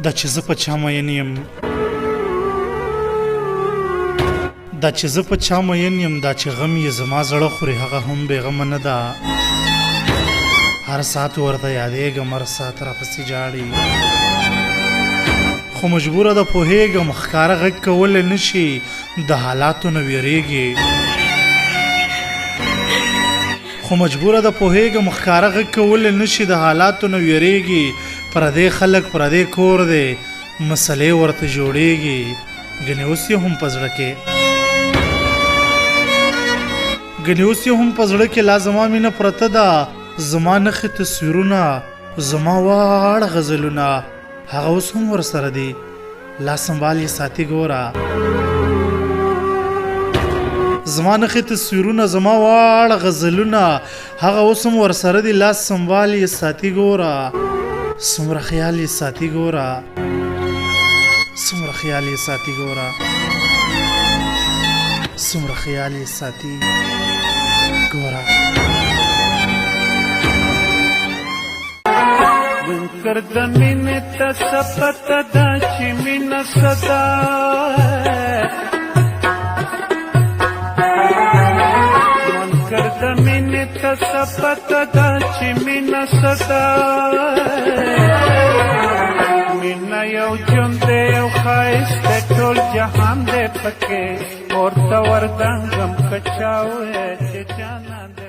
دا چې زه په چا مین یم دا چې زه په چا مین یم دا چې غم یې زما زړه خوري هغه هم بېغمه نه ده هر ساعت ورته یادېږم هر ساعت راپسې ژاړي خو مجبوره ده پوهېږم ښکاره غږ کولی نه شي د حالاتو نه ویرېږي خو مجبوره ده پوهېږم ښکاره غږ کولی نه شي د حالاتو نه ویرېږي پردی خلک پردی کور دی مسلې ورته جوړېږي ګنې اوس یې هم په زړه کې لا زما مینه پرته ده زما نښې تصویرونه زما واړه غزلونه هغه اوس هم ورسره دي لا سنبال یې ساتي ګوره زما نښې تصویرونه زما واړه غزلونه هغه اوس هم ورسره دي لا سنبال یې ساتي ګوره څومره خیال یې ساتي ګوره څومره خیال یې ساتي ګوره څومره خیال یې ساتي ګوره منکر د مینې ته څه پته ده چې مینه څه ده منکر د مینې ته څه پته ده چې مینه څه ده مینه یو ژوند دی یو ښایست دی ټول جهان دی پکې ورته وردنګم که چا وویل چې جانان